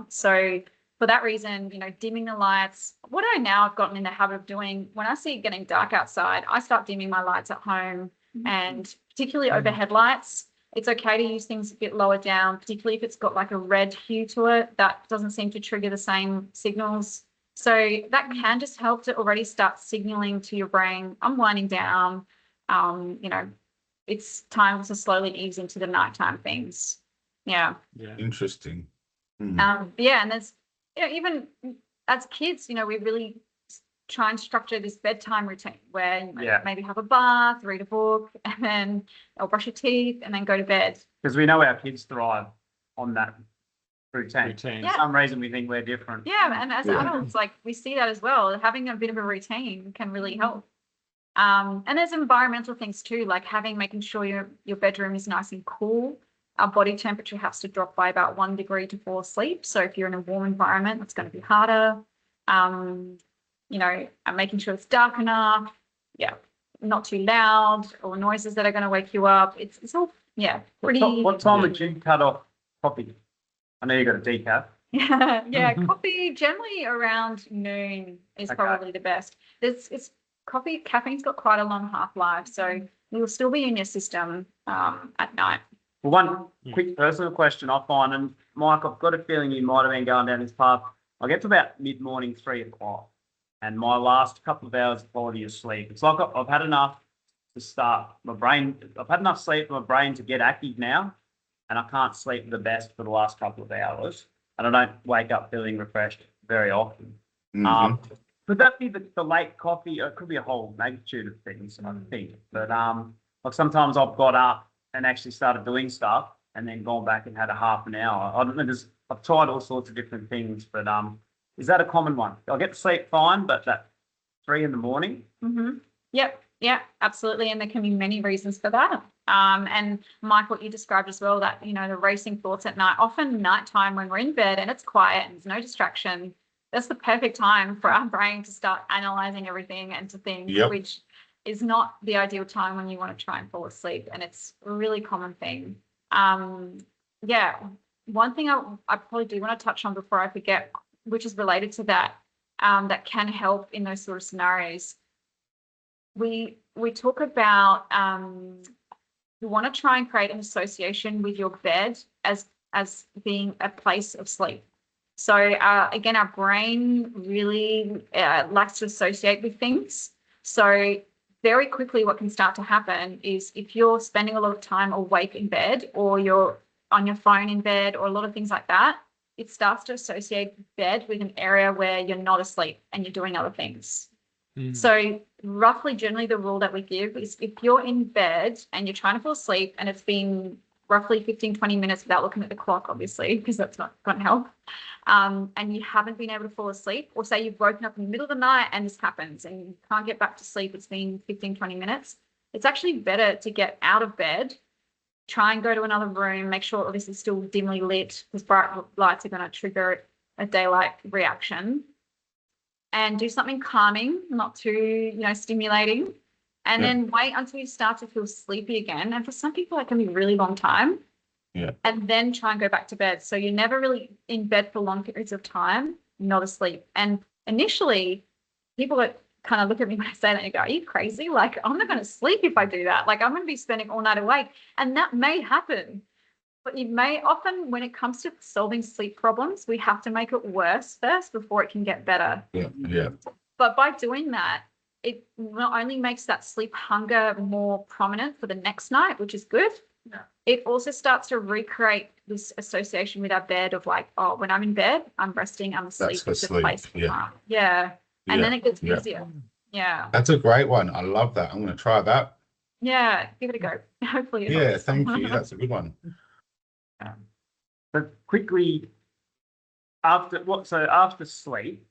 So for that reason, dimming the lights. What I now have gotten in the habit of doing, when I see it getting dark outside, I start dimming my lights at home, and particularly overhead lights. It's okay to use things a bit lower down, particularly if it's got like a red hue to it. That doesn't seem to trigger the same signals. So that can just help to already start signaling to your brain, I'm winding down. It's time to slowly ease into the nighttime things. Yeah.
Interesting.
And there's, even as kids, we really try and structure this bedtime routine where you maybe have a bath, read a book, and then or brush your teeth, and then go to bed.
Because we know our kids thrive on that routine.
Yeah.
For some reason, we think we're different.
Yeah, and as adults, like we see that as well. Having a bit of a routine can really help. And there's environmental things too, like making sure your bedroom is nice and cool. Our body temperature has to drop by about 1 degree to fall asleep. So if you're in a warm environment, that's going to be harder. Making sure it's dark enough. Yeah, not too loud or noises that are going to wake you up. It's all pretty.
What time would you cut off coffee? I know you got a decaf.
Yeah. Coffee generally around noon is probably the best. Caffeine's got quite a long half-life, so you'll still be in your system at night.
Well, one quick personal question I find, and Mike, I've got a feeling you might have been going down this path. I get to about mid-morning, 3 o'clock, and my last couple of hours of quality of sleep, it's like I've had enough to start my brain. I've had enough sleep for my brain to get active now, and I can't sleep the best for the last couple of hours, and I don't wake up feeling refreshed very often. Could that be the late coffee? It could be a whole magnitude of things, I think. But like sometimes I've got up and actually started doing stuff and then gone back and had a half an hour. I don't know. I've tried all sorts of different things, but is that a common one? I get to sleep fine, but that 3 in the morning?
Mm-hmm. Yep. Yeah, absolutely. And there can be many reasons for that. And Mike, what you described as well, that, the racing thoughts at night, often nighttime when we're in bed and it's quiet and there's no distraction, that's the perfect time for our brain to start analyzing everything and to think, which is not the ideal time when you want to try and fall asleep. And it's a really common thing. One thing I probably do want to touch on before I forget, which is related to that, that can help in those sort of scenarios. We talk about you want to try and create an association with your bed as being a place of sleep. So again, our brain really likes to associate with things. So very quickly, what can start to happen is if you're spending a lot of time awake in bed, or you're on your phone in bed, or a lot of things like that, it starts to associate bed with an area where you're not asleep and you're doing other things. So roughly, generally, the rule that we give is if you're in bed and you're trying to fall asleep and it's been roughly 15, 20 minutes without looking at the clock, obviously, because that's not going to help, and you haven't been able to fall asleep, or say you've woken up in the middle of the night and this happens and you can't get back to sleep, it's been 15, 20 minutes, it's actually better to get out of bed, try and go to another room, make sure obviously it's still dimly lit, because bright lights are going to trigger a daylight reaction, and do something calming, not too, stimulating, and then wait until you start to feel sleepy again. And for some people, that can be a really long time.
Yeah.
And then try and go back to bed. So you're never really in bed for long periods of time, not asleep. And initially, people kind of look at me when I say that and go, are you crazy? Like, I'm not going to sleep if I do that. Like, I'm going to be spending all night awake. And that may happen. But you may often, when it comes to solving sleep problems, we have to make it worse first before it can get better.
Yeah.
But by doing that, it not only makes that sleep hunger more prominent for the next night, which is good, it also starts to recreate this association with our bed of like, oh, when I'm in bed, I'm resting, I'm asleep.
That's for
it's a place
sleep.
And then it gets easier. Yeah.
That's a great one. I love that. I'm going to try that.
Yeah, give it a go. Hopefully it helps.
Thank you. That's a good one.
But quickly, after sleep,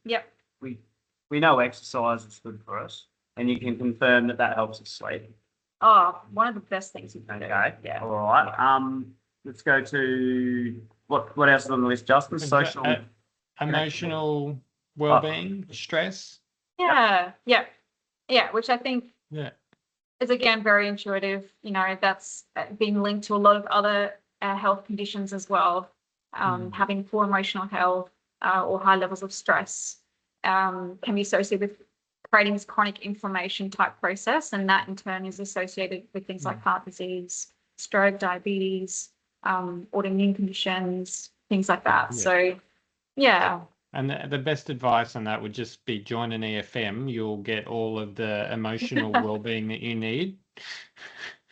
we know exercise is good for us, and you can confirm that helps us sleep.
Oh, one of the best things you can do.
Okay.
Yeah.
All right. let's go to what else is on the list, Justin? Social,
Emotional well-being, stress.
Yeah, which I think
Yeah.
is again very intuitive. That's been linked to a lot of other health conditions as well. Having poor emotional health or high levels of stress can be associated with creating this chronic inflammation type process, and that in turn is associated with things like heart disease, stroke, diabetes, autoimmune conditions, things like that.
Yeah.
So, yeah.
And the best advice on that would just be join an EFM. You'll get all of the emotional well-being that you need.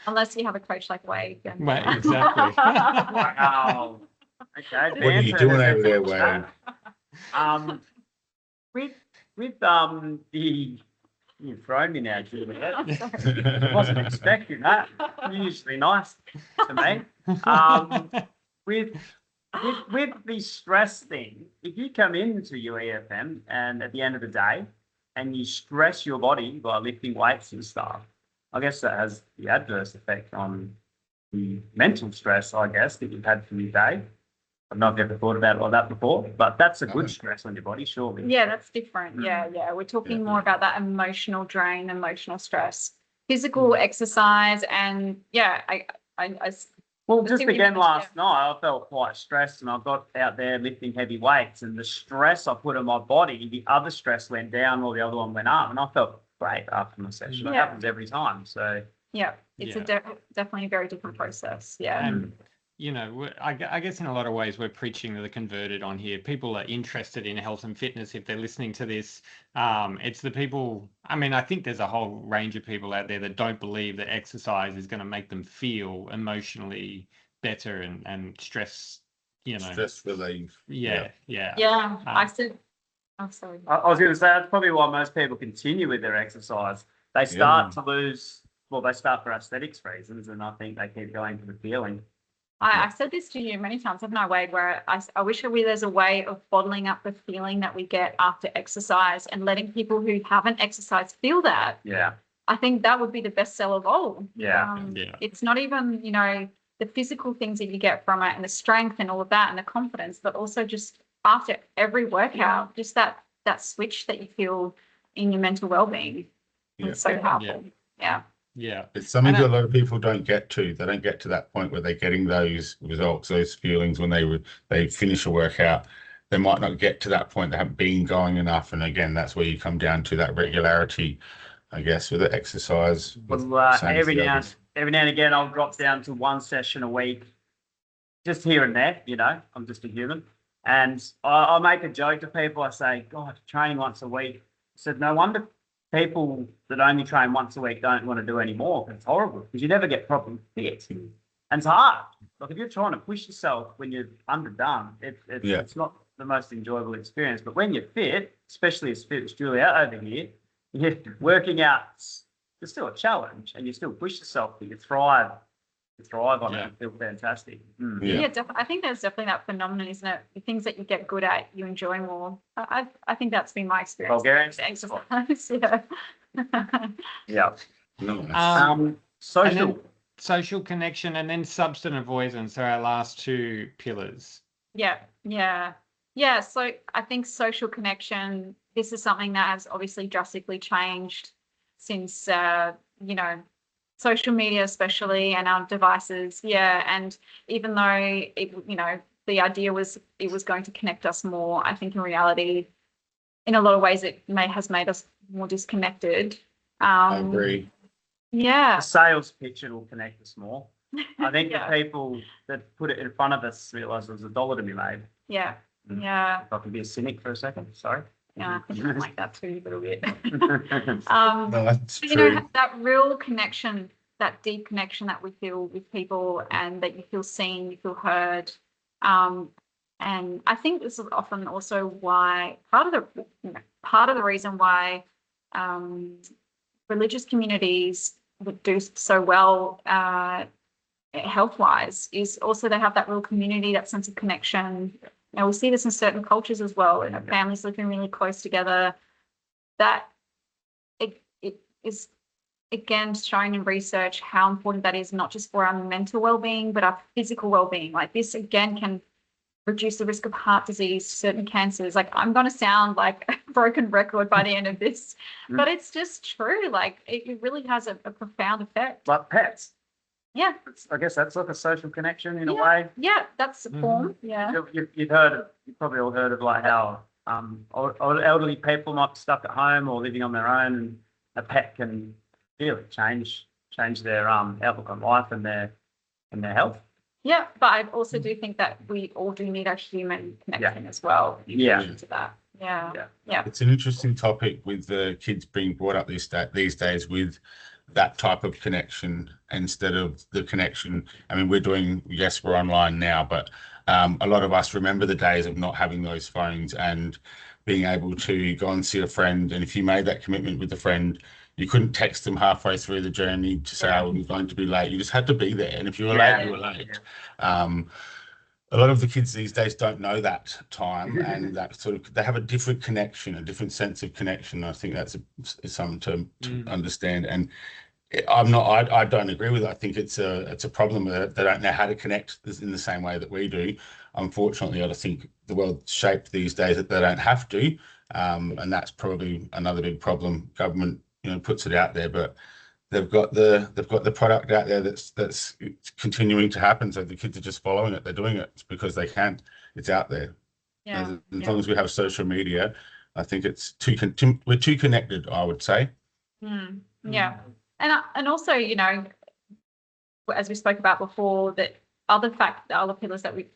Unless you have a coach like Wade. Then...
Well, exactly.
Wow. Okay.
What are you doing over there, Wade?
With the you've thrown me now, Juliette. Wasn't expecting that. You're usually nice to me. With the stress thing, if you come into your EFM and at the end of the day and you stress your body by lifting weights and stuff, I guess that has the adverse effect on the mental stress, I guess, that you've had from your day. I've not ever thought about it like that before, but that's a good stress on your body, surely.
Yeah, that's different. Yeah. We're talking more about that emotional drain, emotional stress, physical exercise, and
Well, just again last night, I felt quite stressed, and I got out there lifting heavy weights, and the stress I put on my body, the other stress went down, or the other one went up, and I felt great after my session. It happens every time. So
it's definitely a very different process. Yeah.
And I guess in a lot of ways we're preaching to the converted on here. People are interested in health and fitness if they're listening to this. It's the people. I mean, I think there's a whole range of people out there that don't believe that exercise is going to make them feel emotionally better and stress.
Stress relief.
Yeah.
I said. I'm sorry.
I was going to say that's probably why most people continue with their exercise. They start to lose. Well, they start for aesthetics reasons, and I think they keep going for the feeling.
I've said this to you many times, haven't I, Wade, where I wish there's a way of bottling up the feeling that we get after exercise and letting people who haven't exercised feel that.
Yeah.
I think that would be the best sell of all.
Yeah.
It's not even, the physical things that you get from it and the strength and all of that and the confidence, but also just after every workout, just that switch that you feel in your mental well-being. It's so powerful. Yeah.
It's something that a lot of people don't get to. They don't get to that point where they're getting those results, those feelings when they finish a workout. They might not get to that point. They haven't been going enough. And again, that's where you come down to that regularity, I guess, with the exercise.
Well, every now and again, I'll drop down to one session a week, just here and there. I'm just a human. And I make a joke to people. I say, God, training once a week. I said, no wonder people that only train once a week don't want to do any more. It's horrible because you never get properly fit. And it's hard. Like if you're trying to push yourself when you're underdone, it's not the most enjoyable experience. But when you're fit, especially as fit as Juliette over here, you're working out, it's still a challenge and you still push yourself, but you thrive on it and feel fantastic.
I think there's definitely that phenomenon, isn't it? The things that you get good at, you enjoy more. I think that's been my experience.
Bulgarian
exercise.
Social connection, and then substance avoidance are our last two pillars.
So I think social connection, this is something that has obviously drastically changed since social media especially, and our devices. And even though the idea was it was going to connect us more, I think in reality, in a lot of ways, it has made us more disconnected.
I agree.
The sales pitch will connect us more. I think the people that put it in front of us realise there's $1 to be made. If I could be a cynic for a second, sorry.
Yeah, I think I like that too a little bit.
No, that's true.
That real connection, that deep connection that we feel with people, and that you feel seen, you feel heard. And I think this is often also why part of the reason why religious communities would do so well health-wise is also they have that real community, that sense of connection. Now we see this in certain cultures as well, families living really close together. That it is again shown in research how important that is, not just for our mental well-being, but our physical well-being. Like this again can reduce the risk of heart disease, certain cancers. Like I'm going to sound like a broken record by the end of this, but it's just true. Like it really has a profound effect.
Like pets.
Yeah.
I guess that's like a social connection in a way.
Yeah, that's a form. Yeah.
You've probably all heard of like how elderly people might be stuck at home or living on their own, and a pet can really change their outlook on life and their health.
Yeah, but I also do think that we all do need a human connection as well.
Yeah.
To that. Yeah.
It's an interesting topic with the kids being brought up these days with that type of connection instead of the connection. I mean, we're online now, but a lot of us remember the days of not having those phones and being able to go and see a friend. And if you made that commitment with a friend, you couldn't text them halfway through the journey to say, "Oh, I'm going to be late." You just had to be there. And if you were late, you were late. A lot of the kids these days don't know that time, and that they have a different connection, a different sense of connection. I think that's something to understand. And I don't agree with it. I think it's a problem that they don't know how to connect in the same way that we do. Unfortunately, I think the world's shaped these days that they don't have to, and that's probably another big problem. Government, puts it out there, but they've got the product out there that's continuing to happen. So the kids are just following it. They're doing it because they can. It's out there.
Yeah.
As long as we have social media, I think we're too connected, I would say.
Yeah. And also, as we spoke about before, that other pillars that we,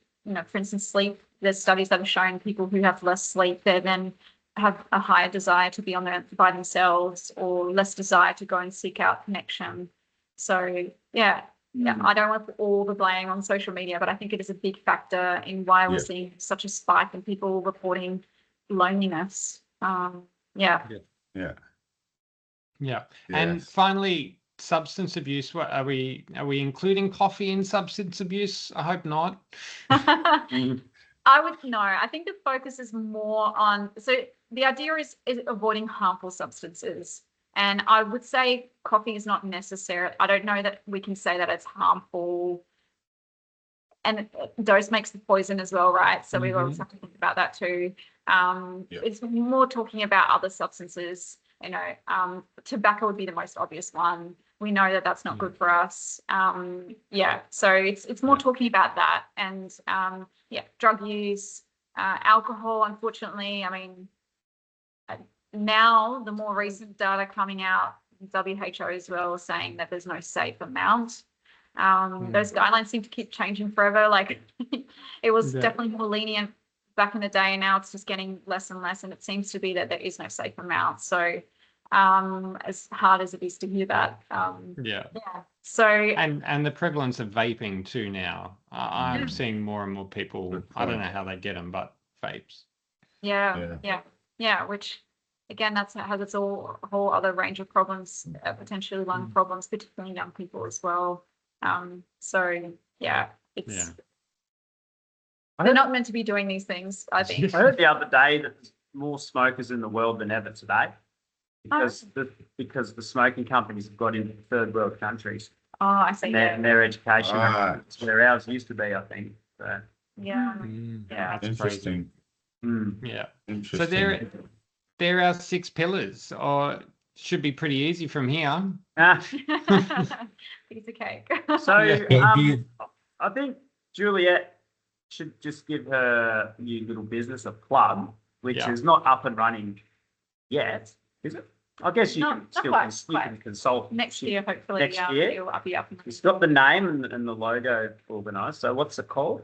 for instance, sleep, there's studies that have shown people who have less sleep, they then have a higher desire to be by themselves, or less desire to go and seek out connection. So, I don't want to put all the blame on social media, but I think it is a big factor in why we're seeing such a spike in people reporting loneliness.
Yeah.
And finally, substance abuse. What are we including coffee in substance abuse? I hope not.
I think the focus is more on, so the idea is avoiding harmful substances. And I would say coffee is not necessary. I don't know that we can say that it's harmful. And dose makes the poison as well, right? So we always have to think about that too. It's more talking about other substances. Tobacco would be the most obvious one. We know that that's not good for us. So it's more talking about that, and drug use, alcohol. Unfortunately, I mean, now the more recent data coming out, WHO as well, saying that there's no safe amount. Those guidelines seem to keep changing forever. Like it was definitely more lenient back in the day, and now it's just getting less and less, and it seems to be that there is no safe amount. So as hard as it is to hear that. So
and the prevalence of vaping too now. I'm seeing more and more people. I don't know how they get them, but vapes.
Which again, has its whole other range of problems, potentially lung problems, particularly in young people as well. They're not meant to be doing these things, I think.
I heard the other day that there's more smokers in the world than ever today, because the smoking companies have got into third world countries.
Oh, I see.
And their education is where ours used to be, I think. So.
That's
interesting.
Interesting. So there are 6 pillars, or should be pretty easy from here.
Piece of cake.
So I think Juliette should just give her new little business a plug, which is not up and running yet, is it? I guess you can still consult
next year, hopefully.
Next year,
it'll be up and running.
It's got the name and the logo organised. So what's it called?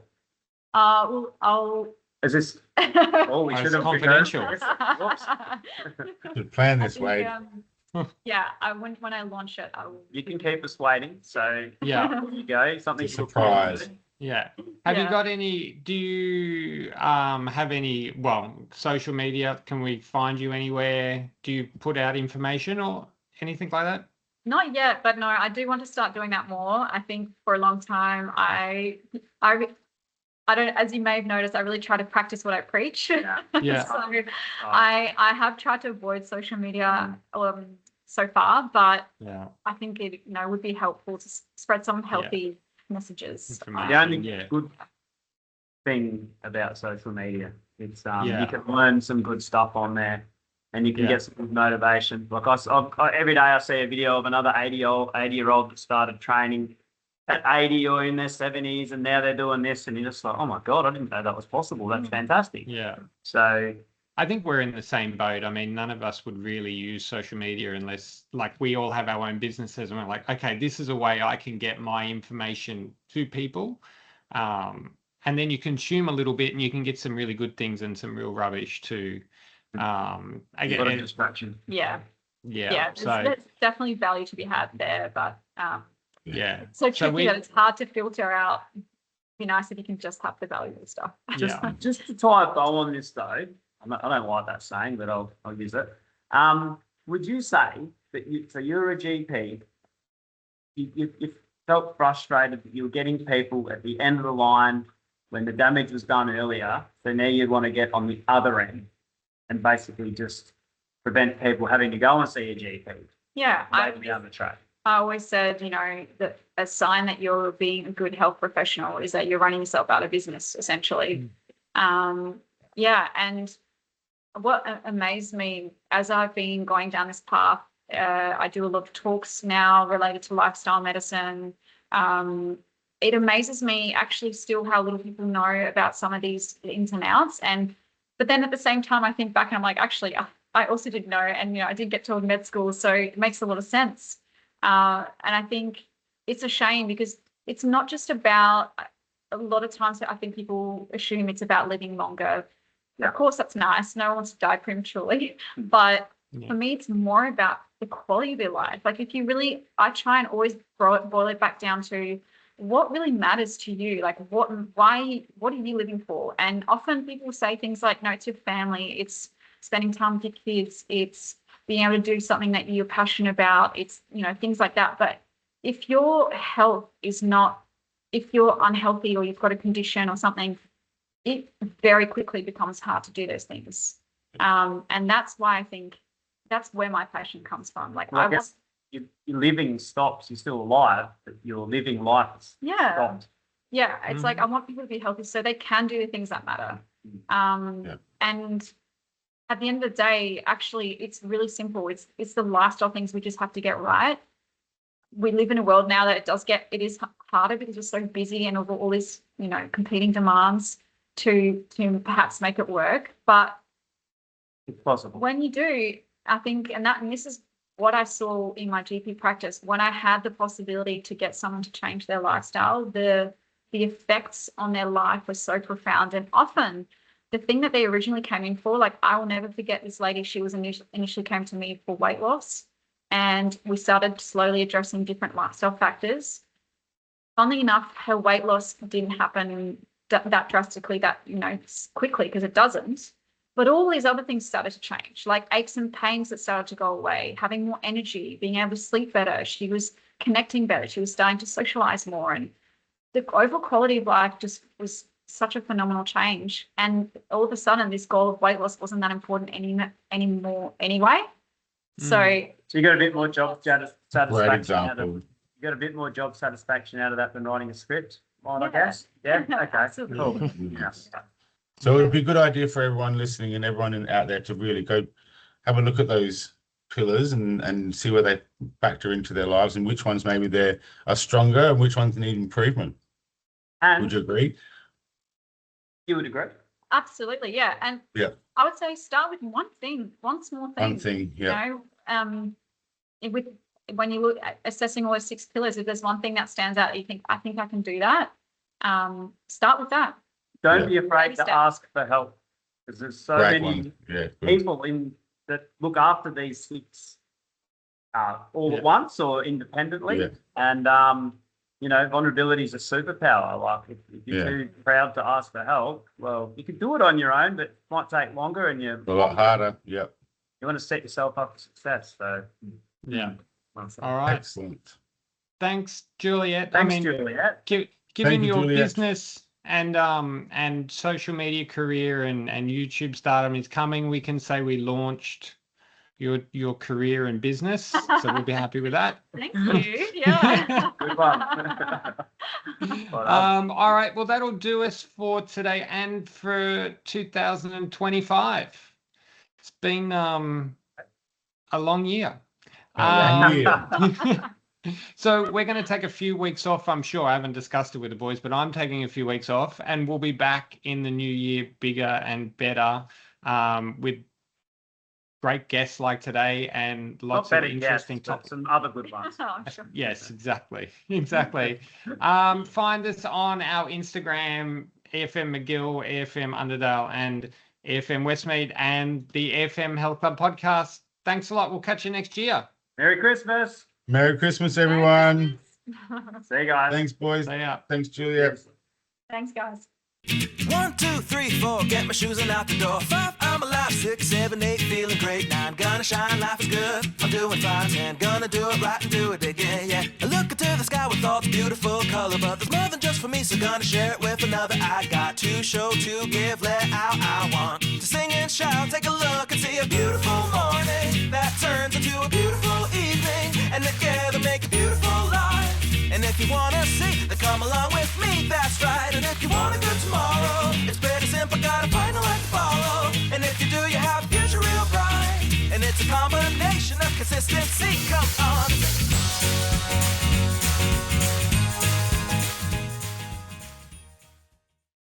Is this? Oh, we should have
confidential.
Should plan this way.
When I launch it, I will.
You can keep us waiting. So there you go. Something
to surprise.
Have you got any? Do you have any? Well, social media. Can we find you anywhere? Do you put out information or anything like that?
Not yet, but no, I do want to start doing that more. I think for a long time, I don't, as you may have noticed, I really try to practice what I preach. So I have tried to avoid social media so far, but
Yeah.
I think it would be helpful to spread some healthy messages.
Information.
The only
Yeah.
good thing about social media, it's
Yeah.
you can learn some good stuff on there, and you can
Yeah.
get some good motivation. Like every day I see a video of another 80-year-old that started training at 80 or in their 70s, and now they're doing this, and you're just like, oh my God, I didn't know that was possible. That's fantastic.
Yeah.
So
I think we're in the same boat. I mean, none of us would really use social media unless, like, we all have our own businesses and we're like, okay, this is a way I can get my information to people. And then you consume a little bit and you can get some really good things and some real rubbish too.
a lot of distraction.
Yeah.
Yeah. So
There's definitely value to be had there, but
yeah.
so tricky that it's hard to filter out. It'd be nice if you can just have the valuable stuff.
Just to tie a bow on this though, I don't like that saying, but I'll use it. Would you say that you're a GP, you felt frustrated that you were getting people at the end of the line when the damage was done earlier, so now you want to get on the other end and basically just prevent people having to go and see a GP?
Yeah,
Down the track.
I always said, that a sign that you're being a good health professional is that you're running yourself out of business, essentially. And what amazed me as I've been going down this path, I do a lot of talks now related to lifestyle medicine. It amazes me actually still how little people know about some of these ins and outs. But then at the same time, I think back and I'm like, actually, I also did know, and I did get to med school, so it makes a lot of sense. And I think it's a shame because it's not just about, a lot of times I think people assume it's about living longer. Yeah. Of course, that's nice. No one wants to die prematurely. But for me, it's more about the quality of your life. Like I try and always boil it back down to what really matters to you. Like what are you living for? And often people say things like, no, it's your family. It's spending time with your kids. It's being able to do something that you're passionate about. It's, things like that. But if your health is not, if you're unhealthy or you've got a condition or something, it very quickly becomes hard to do those things. And that's why I think that's where my passion comes from. Like,
well, I guess your living stops. You're still alive, but your living life is stopped.
Yeah, it's like I want people to be healthy so they can do the things that matter. And at the end of the day, actually, it's really simple. It's the lifestyle things we just have to get right. We live in a world now that it is harder because we're so busy and all this, competing demands to perhaps make it work. But
it's possible.
When you do, I think, and this is what I saw in my GP practice, when I had the possibility to get someone to change their lifestyle, the effects on their life were so profound. And often the thing that they originally came in for, like I will never forget this lady, she was initially came to me for weight loss, and we started slowly addressing different lifestyle factors. Funnily enough, her weight loss didn't happen that drastically, quickly, because it doesn't. But all these other things started to change, like aches and pains that started to go away, having more energy, being able to sleep better. She was connecting better. She was starting to socialize more. And the overall quality of life just was such a phenomenal change. And all of a sudden, this goal of weight loss wasn't that important anymore anyway. So
you got a bit more job satisfaction.
Great example.
You got a bit more job satisfaction out of that than writing a script, I guess. Yeah. Okay. Cool.
Yes. So it would be a good idea for everyone listening and everyone out there to really go have a look at those pillars and see where they factor into their lives and which ones maybe they are stronger and which ones need improvement.
And
would you agree?
You would agree?
Absolutely, yeah. And I would say start with one small thing.
One thing, yeah.
When you look at assessing all those 6 pillars, if there's one thing that stands out, you think, I think I can do that. Start with that.
Don't be afraid to ask for help, because there's so many people that look after these 6 all at once or independently. Yeah. And, vulnerability is a superpower. Like if you're too proud to ask for help, well, you can do it on your own, but it might take longer and you're
a lot harder. Yeah.
You want to set yourself up for success. So,
all right.
Excellent.
Thanks, Juliette.
Juliette.
Given your business and social media career and YouTube stardom is coming, we can say we launched your career and business. So we'll be happy with that.
Thank you. Yeah.
Good one.
All right. Well, that'll do us for today and for 2025. It's been a long year. So we're going to take a few weeks off. I'm sure I haven't discussed it with the boys, but I'm taking a few weeks off, and we'll be back in the new year bigger and better with great guests like today and lots of interesting topics.
Some other good ones.
Sure.
Yes, exactly. Find us on our Instagram, EFM McGill, EFM Underdale, and EFM Westmead, and the EFM Health Club Podcast. Thanks a lot. We'll catch you next year.
Merry Christmas.
Merry Christmas, everyone.
See you guys.
Thanks, boys.
See ya.
Thanks, Juliette.
Thanks, guys.
1, 2, 3, 4, get my shoes and out the door. 5, I'm alive. 6, 7, 8, feeling great. 9, gonna shine, life is good. I'm doing fine. 10, gonna do it right and do it again, yeah. I look into the sky with all the beautiful color, but there's more than just for me, so gonna share it with another. I got to show, to give, let out. I want to sing and shout. Take a look and see a beautiful morning that turns into a beautiful evening, and together make a beautiful life. And if you wanna see, then come along with me, that's right. And if you want a good tomorrow, it's pretty simple, got a final life to follow. And if you do, you have a future real bright. And it's a combination of consistency, come on.